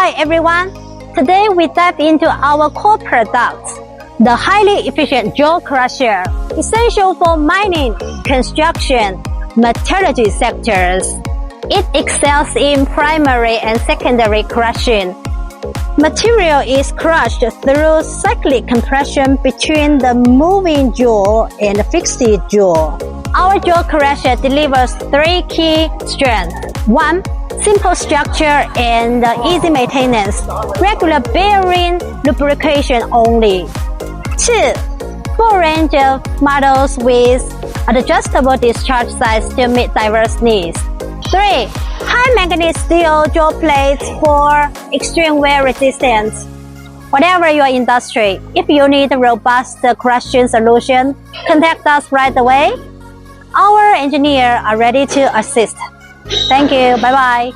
Hi everyone! Today we dive into our core products, the highly efficient jaw crusher, essential for mining, construction, metallurgy sectors. It excels in primary and secondary crushing. Material is crushed through cyclic compression between the moving jaw and the fixed jaw. Our jaw crusher delivers 3 key strengths. 1. Simple structure and easy maintenance. Regular bearing lubrication only. 2. Full range of models with adjustable discharge size to meet diverse needs. 3. High-manganese steel jaw plates for extreme wear resistance. Whatever your industry, if you need a robust crushing solution, contact us right away. Our engineers are ready to assist. Thank you. Bye-bye.